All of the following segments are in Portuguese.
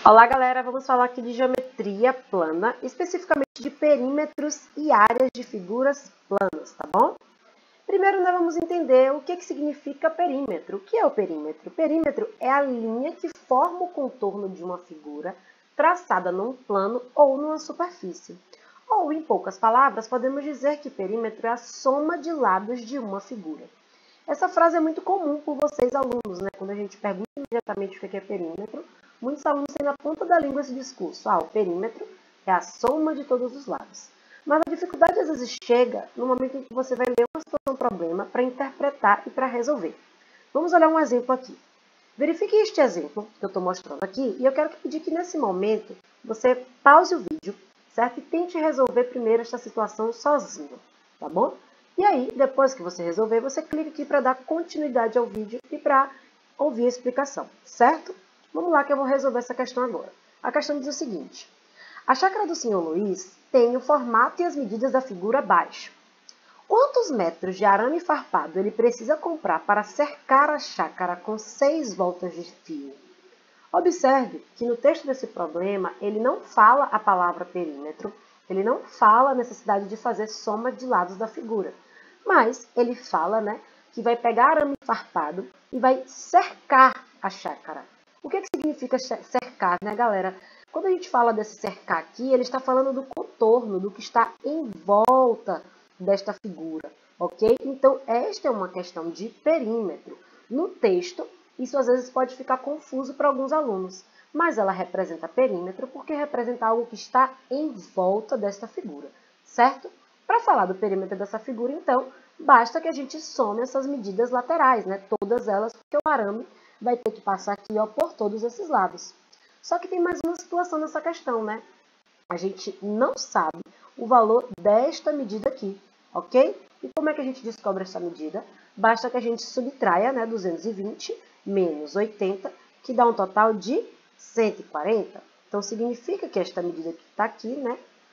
Olá, galera! Vamos falar aqui de geometria plana, especificamente de perímetros e áreas de figuras planas, tá bom? Primeiro, nós vamos entender o que significa perímetro. O que é o perímetro? O perímetro é a linha que forma o contorno de uma figura traçada num plano ou numa superfície. Ou, em poucas palavras, podemos dizer que perímetro é a soma de lados de uma figura. Essa frase é muito comum por vocês, alunos, né? Quando a gente pergunta imediatamente o que é perímetro, muitos alunos têm na ponta da língua esse discurso. O perímetro é a soma de todos os lados. Mas a dificuldade às vezes chega no momento em que você vai ler uma situação, um problema, para interpretar e para resolver. Vamos olhar um exemplo aqui. Verifique este exemplo que eu estou mostrando aqui e eu quero pedir que nesse momento você pause o vídeo, certo? E tente resolver primeiro esta situação sozinho, tá bom? E aí, depois que você resolver, você clica aqui para dar continuidade ao vídeo e para ouvir a explicação, certo? Vamos lá que eu vou resolver essa questão agora. A questão diz o seguinte: a chácara do Sr. Luiz tem o formato e as medidas da figura abaixo. Quantos metros de arame farpado ele precisa comprar para cercar a chácara com 6 voltas de fio? Observe que no texto desse problema ele não fala a palavra perímetro, ele não fala a necessidade de fazer soma de lados da figura, mas ele fala, que vai pegar arame farpado e vai cercar a chácara. O que significa cercar, galera? Quando a gente fala desse cercar aqui, ele está falando do contorno, do que está em volta desta figura, ok? Então, esta é uma questão de perímetro. No texto, isso às vezes pode ficar confuso para alguns alunos, mas ela representa perímetro porque representa algo que está em volta desta figura, certo? Para falar do perímetro dessa figura, então, basta que a gente some essas medidas laterais, todas elas, porque o arame vai ter que passar aqui por todos esses lados. Só que tem mais uma situação nessa questão, A gente não sabe o valor desta medida aqui, ok? E como é que a gente descobre essa medida? Basta que a gente subtraia, 220 menos 80, que dá um total de 140. Então, significa que esta medida que está aqui,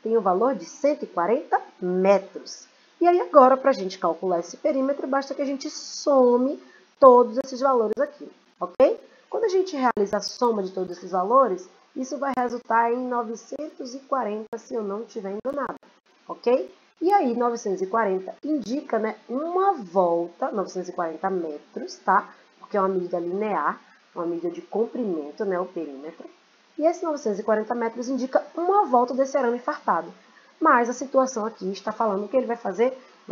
tem o valor de 140 metros. E aí, agora, para a gente calcular esse perímetro, basta que a gente some todos esses valores aqui, ok? Quando a gente realiza a soma de todos esses valores, isso vai resultar em 940, se eu não estiver enganado, ok? E aí, 940 indica, uma volta, 940 metros, tá? Porque é uma medida linear, uma medida de comprimento, o perímetro. E esse 940 metros indica uma volta desse arame farpado. Mas a situação aqui está falando que ele vai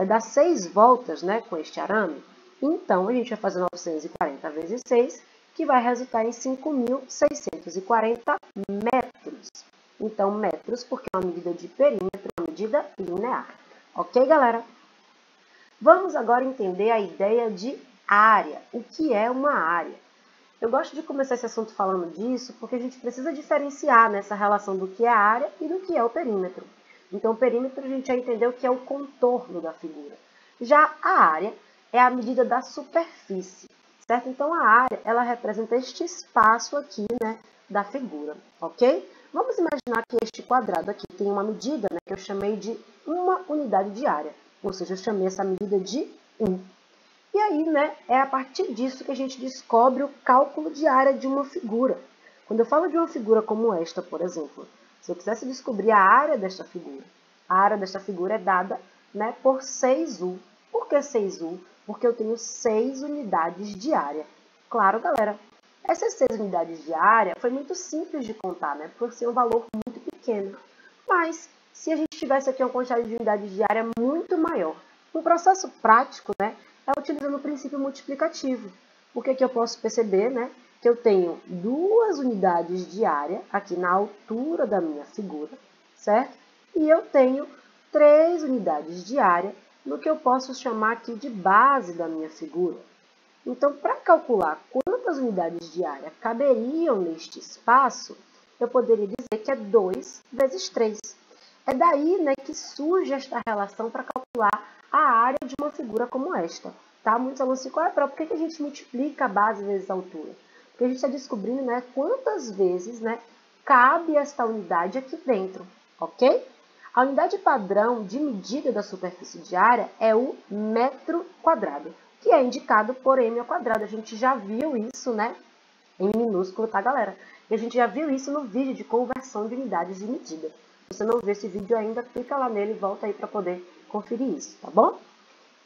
dar 6 voltas, com este arame. Então, a gente vai fazer 940 vezes 6, que vai resultar em 5.640 metros. Então, metros, porque é uma medida de perímetro, uma medida linear. Ok, galera? Vamos agora entender a ideia de área. O que é uma área? Eu gosto de começar esse assunto falando disso, porque a gente precisa diferenciar nessa relação do que é a área e do que é o perímetro. Então, o perímetro a gente já entendeu que é o contorno da figura. Já a área é a medida da superfície, certo? Então, a área, ela representa este espaço aqui, da figura, ok? Vamos imaginar que este quadrado aqui tem uma medida, que eu chamei de uma unidade de área. Ou seja, eu chamei essa medida de 1. E aí, é a partir disso que a gente descobre o cálculo de área de uma figura. Quando eu falo de uma figura como esta, por exemplo, se eu quisesse descobrir a área desta figura, a área desta figura é dada, por 6U. Por que 6U? Porque eu tenho 6 unidades de área. Claro, galera, essas 6 unidades de área foi muito simples de contar, por ser um valor muito pequeno. Mas, se a gente tivesse aqui uma quantidade de unidades de área muito maior, um processo prático, é utilizando o princípio multiplicativo. Porque aqui eu posso perceber, que eu tenho 2 unidades de área aqui na altura da minha figura, certo? E eu tenho 3 unidades de área no que eu posso chamar aqui de base da minha figura. Então, para calcular quantas unidades de área caberiam neste espaço, eu poderia dizer que é 2 vezes 3. É daí, que surge esta relação para calcular a área de uma figura como esta. Tá? Muitos alunos ficam, por que a gente multiplica a base vezes a altura? Porque a gente está descobrindo, quantas vezes, cabe esta unidade aqui dentro, ok? A unidade padrão de medida da superfície de área é o metro quadrado, que é indicado por m ao quadrado. A gente já viu isso, em minúsculo, tá, galera? E a gente já viu isso no vídeo de conversão de unidades de medida. Se você não viu esse vídeo ainda, clica lá nele e volta aí para poder conferir isso, tá bom?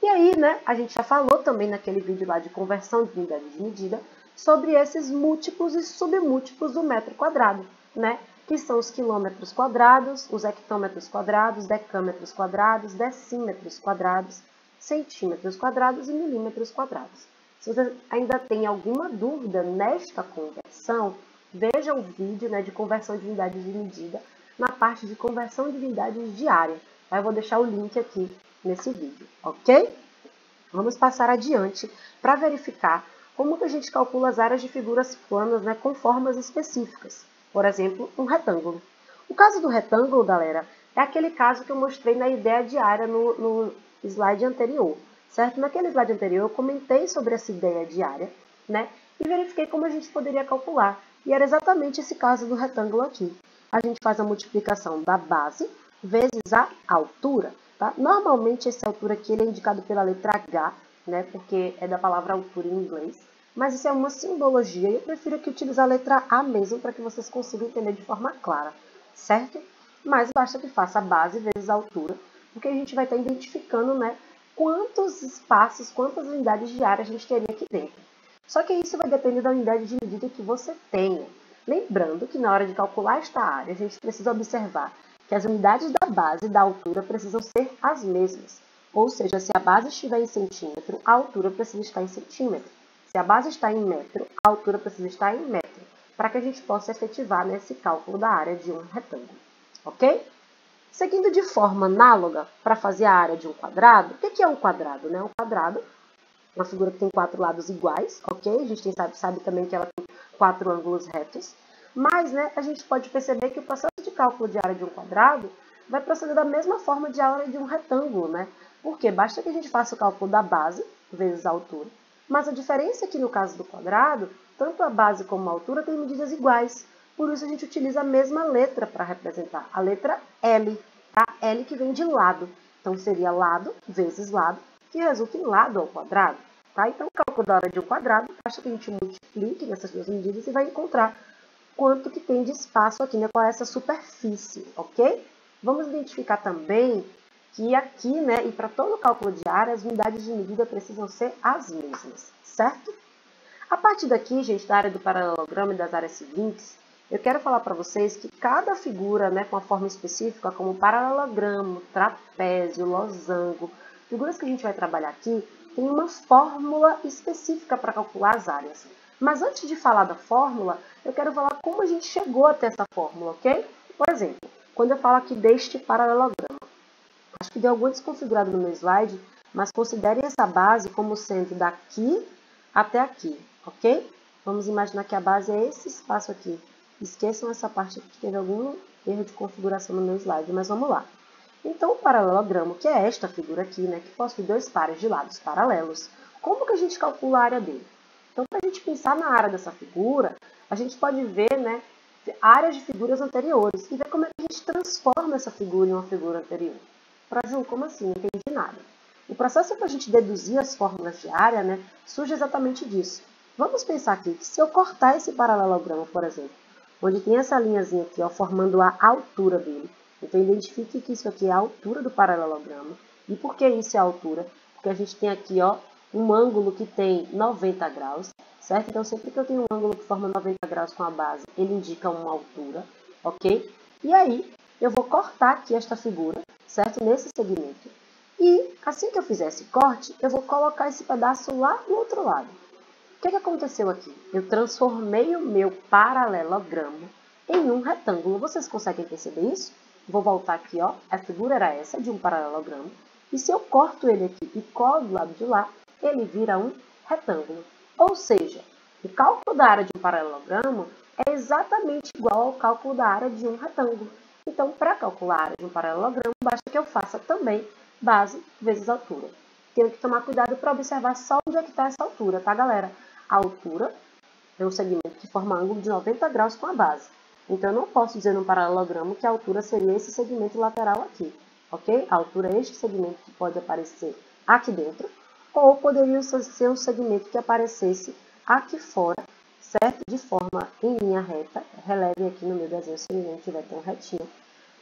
E aí, né, a gente já falou também naquele vídeo lá de conversão de unidades de medida sobre esses múltiplos e submúltiplos do metro quadrado, né? Que são os quilômetros quadrados, os hectômetros quadrados, decâmetros quadrados, decímetros quadrados, centímetros quadrados e milímetros quadrados. Se você ainda tem alguma dúvida nesta conversão, veja o vídeo, né, de conversão de unidades de medida na parte de conversão de unidades de área. Eu vou deixar o link aqui nesse vídeo, ok? Vamos passar adiante para verificar como que a gente calcula as áreas de figuras planas, né, com formas específicas. Por exemplo, um retângulo. O caso do retângulo, galera, é aquele caso que eu mostrei na ideia de área no slide anterior, certo? Naquele slide anterior eu comentei sobre essa ideia de área, né, e verifiquei como a gente poderia calcular. E era exatamente esse caso do retângulo aqui. A gente faz a multiplicação da base vezes a altura. Tá? Normalmente, essa altura aqui ele é indicado pela letra H, né, porque é da palavra altura em inglês. Mas isso é uma simbologia e eu prefiro aqui utilizar a letra A mesmo para que vocês consigam entender de forma clara, certo? Mas basta que faça a base vezes a altura, porque a gente vai estar identificando, né, quantos espaços, quantas unidades de área a gente teria aqui dentro. Só que isso vai depender da unidade de medida que você tenha. Lembrando que na hora de calcular esta área, a gente precisa observar que as unidades da base e da altura precisam ser as mesmas. Ou seja, se a base estiver em centímetro, a altura precisa estar em centímetro. Se a base está em metro, a altura precisa estar em metro, para que a gente possa efetivar nesse cálculo da área de um retângulo. Ok? Seguindo de forma análoga para fazer a área de um quadrado, o que é um quadrado? Né? Um quadrado é uma figura que tem 4 lados iguais, ok? A gente sabe também que ela tem 4 ângulos retos. Mas, né, a gente pode perceber que o processo de cálculo de área de um quadrado vai proceder da mesma forma de área de um retângulo, né? Porque basta que a gente faça o cálculo da base vezes a altura. Mas a diferença é que no caso do quadrado, tanto a base como a altura têm medidas iguais. Por isso a gente utiliza a mesma letra para representar, a letra L, tá? L que vem de lado. Então seria lado vezes lado, que resulta em lado ao quadrado. Tá? Então o cálculo da área de um quadrado, basta que a gente multiplique nessas duas medidas e vai encontrar quanto que tem de espaço aqui, né, com essa superfície, ok? Vamos identificar também que aqui, né, e para todo o cálculo de área, as unidades de medida precisam ser as mesmas, certo? A partir daqui, gente, da área do paralelogramo e das áreas seguintes, eu quero falar para vocês que cada figura, né, com uma forma específica, como paralelogramo, trapézio, losango, figuras que a gente vai trabalhar aqui, tem uma fórmula específica para calcular as áreas. Mas antes de falar da fórmula, eu quero falar como a gente chegou até essa fórmula, ok? Por exemplo, quando eu falo aqui deste paralelogramo, acho que deu alguma desconfigurada no meu slide, mas considerem essa base como sendo daqui até aqui, ok? Vamos imaginar que a base é esse espaço aqui. Esqueçam essa parte aqui que teve algum erro de configuração no meu slide, mas vamos lá. Então, o paralelogramo, que é esta figura aqui, né, que possui dois pares de lados paralelos, como que a gente calcula a área dele? Então, para a gente pensar na área dessa figura, a gente pode ver, né, áreas de figuras anteriores e ver como é que a gente transforma essa figura em uma figura anterior. Ju, como assim? Não entendi nada. O processo para a gente deduzir as fórmulas de área, né, surge exatamente disso. Vamos pensar aqui que se eu cortar esse paralelogramo, por exemplo, onde tem essa linhazinha aqui, ó, formando a altura dele, então identifique que isso aqui é a altura do paralelogramo. E por que isso é a altura? Porque a gente tem aqui, ó, um ângulo que tem 90 graus, certo? Então, sempre que eu tenho um ângulo que forma 90 graus com a base, ele indica uma altura, ok? E aí, eu vou cortar aqui esta figura, certo? Nesse segmento. E, assim que eu fizer esse corte, eu vou colocar esse pedaço lá do outro lado. O que aconteceu aqui? Eu transformei o meu paralelogramo em um retângulo. Vocês conseguem perceber isso? Vou voltar aqui, ó. A figura era essa, de um paralelogramo. E se eu corto ele aqui e colo do lado de lá, ele vira um retângulo. Ou seja, o cálculo da área de um paralelogramo é exatamente igual ao cálculo da área de um retângulo. Então, para calcular a área de um paralelogramo, basta que eu faça também base vezes altura. Tenho que tomar cuidado para observar só onde é que está essa altura, tá, galera? A altura é um segmento que forma ângulo de 90 graus com a base. Então, eu não posso dizer no paralelogramo que a altura seria esse segmento lateral aqui, ok? A altura é este segmento que pode aparecer aqui dentro, ou poderia ser um segmento que aparecesse aqui fora, certo? De forma em linha reta, relevem aqui no meu desenho se ninguém tiver tão retinho,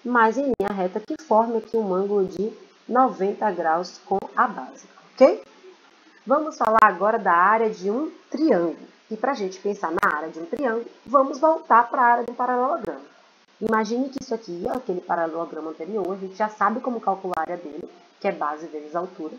mas em linha reta que forme aqui um ângulo de 90 graus com a base, ok? Vamos falar agora da área de um triângulo. E para a gente pensar na área de um triângulo, vamos voltar para a área de um paralelogramo. Imagine que isso aqui é aquele paralelogramo anterior, a gente já sabe como calcular a área dele, que é base vezes altura.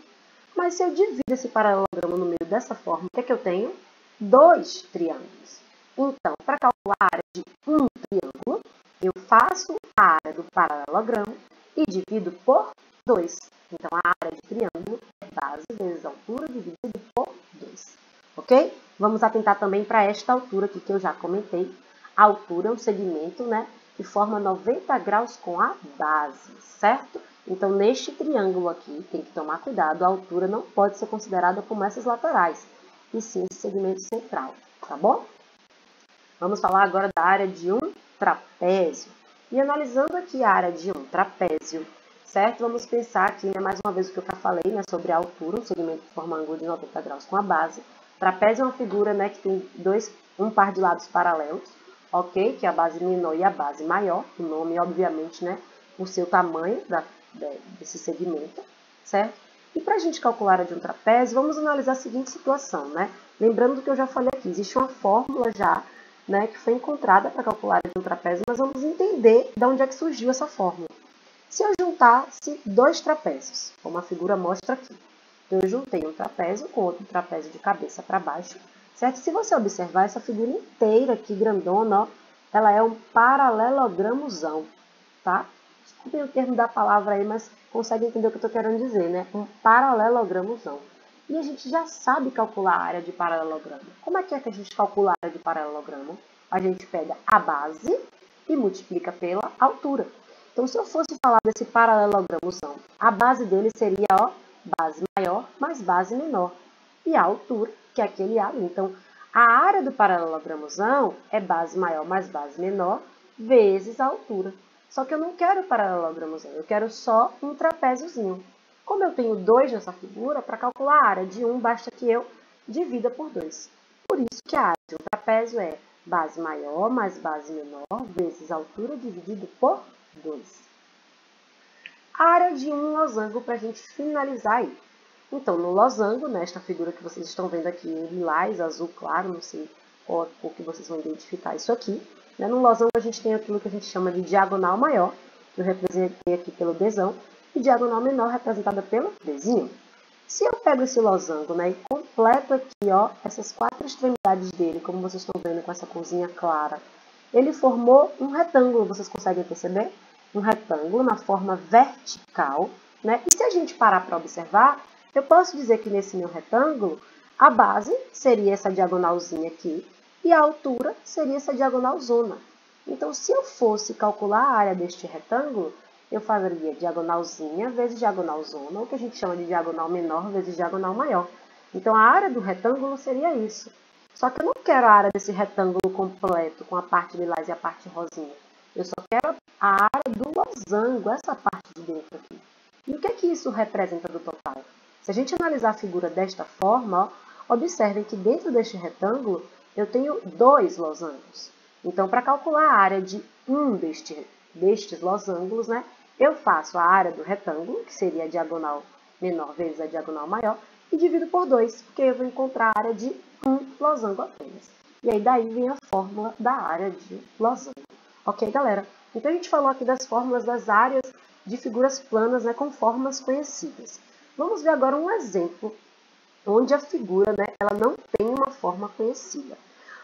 Mas se eu divido esse paralelogramo no meio dessa forma, o que é que eu tenho? 2 triângulos. Então, para calcular a área de um triângulo, eu faço a área do paralelogramo e divido por 2. Então, a área de triângulo é base vezes altura dividido por 2. Ok? Vamos atentar também para esta altura aqui que eu já comentei. A altura é um segmento, né, que forma 90 graus com a base, certo? Então, neste triângulo aqui, tem que tomar cuidado, a altura não pode ser considerada como essas laterais, e sim esse segmento central, tá bom? Vamos falar agora da área de um trapézio. E analisando aqui a área de um trapézio, certo? Vamos pensar aqui, né, mais uma vez o que eu já falei, né, sobre a altura, um segmento que forma um ângulo de 90 graus com a base. Trapézio é uma figura, né, que tem um par de lados paralelos, ok? Que é a base menor e a base maior. O nome, obviamente, né, por seu tamanho desse segmento, certo? E para a gente calcular a área de um trapézio, vamos analisar a seguinte situação, né? Lembrando do que eu já falei aqui, existe uma fórmula já, né, que foi encontrada para calcular a área de um trapézio, mas vamos entender de onde é que surgiu essa fórmula. Se eu juntasse 2 trapézios, como a figura mostra aqui, eu juntei um trapézio com outro trapézio de cabeça para baixo, certo? Se você observar essa figura inteira aqui, grandona, ó, ela é um paralelogramozão, tá? Desculpem o termo da palavra aí, mas consegue entender o que eu estou querendo dizer, né? Um paralelogramozão. E a gente já sabe calcular a área de paralelogramo. Como é que a gente calcula a área de paralelogramo? A gente pega a base e multiplica pela altura. Então, se eu fosse falar desse paralelogramozão, a base dele seria, ó, base maior mais base menor. E a altura, que é aquele ali. Então, a área do paralelogramozão é base maior mais base menor vezes a altura. Só que eu não quero paralelogramozão, eu quero só um trapéziozinho. Como eu tenho 2 nessa figura, para calcular a área de 1, basta que eu divida por 2. Por isso que a área de um trapézio é base maior mais base menor vezes a altura dividido por 2. A área de um losango para a gente finalizar aí. Então, no losango, nesta figura que vocês estão vendo aqui em lilás, azul claro, não sei qual cor que vocês vão identificar isso aqui. Né? No losango a gente tem aquilo que a gente chama de diagonal maior, que eu representei aqui pelo Dzão, e diagonal menor representada pelo Dzinho. Se eu pego esse losango, né, e completo aqui, ó, essas 4 extremidades dele, como vocês estão vendo com essa corzinha clara, ele formou um retângulo, vocês conseguem perceber? Um retângulo na forma vertical, né? E se a gente parar para observar, eu posso dizer que nesse meu retângulo, a base seria essa diagonalzinha aqui e a altura seria essa diagonalzona. Então, se eu fosse calcular a área deste retângulo, eu faria diagonalzinha vezes diagonalzona, o que a gente chama de diagonal menor vezes diagonal maior. Então, a área do retângulo seria isso. Só que eu não quero a área desse retângulo completo, com a parte lilás e a parte rosinha. Eu só quero a área do losango, essa parte de dentro aqui. E o que é que isso representa do total? Se a gente analisar a figura desta forma, ó, observem que dentro deste retângulo eu tenho 2 losangos. Então, para calcular a área de um destes losangos, né, eu faço a área do retângulo, que seria a diagonal menor vezes a diagonal maior, e divido por 2, porque eu vou encontrar a área de um losango apenas. E aí daí vem a fórmula da área de losango. Ok, galera? Então a gente falou aqui das fórmulas das áreas de figuras planas, né, com formas conhecidas. Vamos ver agora um exemplo onde a figura, né, ela não tem uma forma conhecida.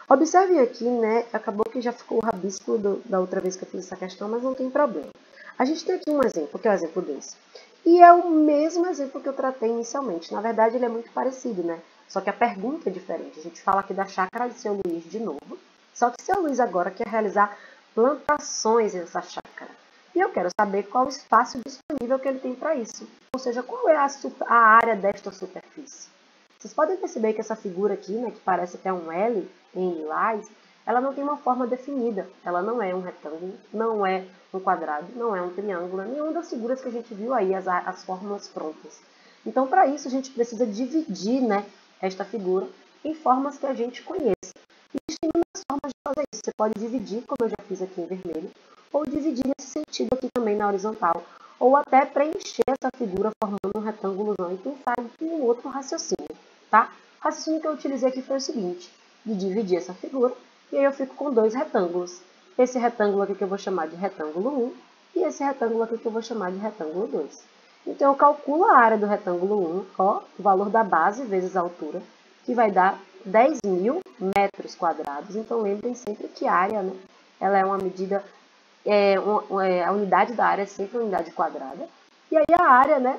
Observem aqui, né, acabou que já ficou o rabisco da outra vez que eu fiz essa questão, mas não tem problema. A gente tem aqui um exemplo, que é o exemplo desse. E é o mesmo exemplo que eu tratei inicialmente. Na verdade, ele é muito parecido, né? Só que a pergunta é diferente. A gente fala aqui da chácara de seu Luiz de novo. Só que seu Luiz agora quer realizar plantações nessa chácara. E eu quero saber qual o espaço disponível que ele tem para isso. Ou seja, qual é a área desta superfície. Vocês podem perceber que essa figura aqui, né, que parece que é um L em lilás, ela não tem uma forma definida. Ela não é um retângulo, não é um quadrado, não é um triângulo, nenhuma das figuras que a gente viu aí, as fórmulas prontas. Então, para isso, a gente precisa dividir, né, esta figura em formas que a gente conheça. Existem muitas formas de fazer isso. você pode dividir, como eu já fiz aqui em vermelho, ou dividir nesse sentido aqui também na horizontal, ou até preencher essa figura formando um retângulozão e pensar em um outro raciocínio, tá? O raciocínio que eu utilizei aqui foi o seguinte, de dividir essa figura, e aí eu fico com dois retângulos. Esse retângulo aqui que eu vou chamar de retângulo 1, e esse retângulo aqui que eu vou chamar de retângulo 2. Então, eu calculo a área do retângulo 1, ó, o valor da base vezes a altura, que vai dar 10.000 metros quadrados. Então, lembrem sempre que a área, né, ela é uma medida, a unidade da área é sempre a unidade quadrada. E aí, a área, né,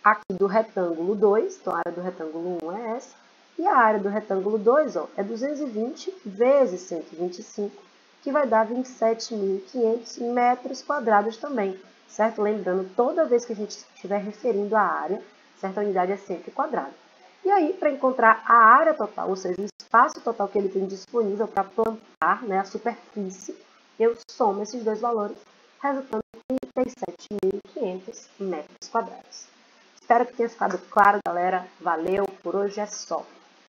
aqui do retângulo 2, então a área do retângulo 1 é essa, e a área do retângulo 2, ó, é 220 vezes 125, que vai dar 27.500 metros quadrados também, certo? Lembrando, toda vez que a gente estiver referindo a área, certa unidade é sempre quadrada. E aí, para encontrar a área total, ou seja, o espaço total que ele tem disponível para plantar, né, a superfície, eu somo esses dois valores, resultando em 37.500 metros quadrados. Espero que tenha ficado claro, galera. Valeu, por hoje é só.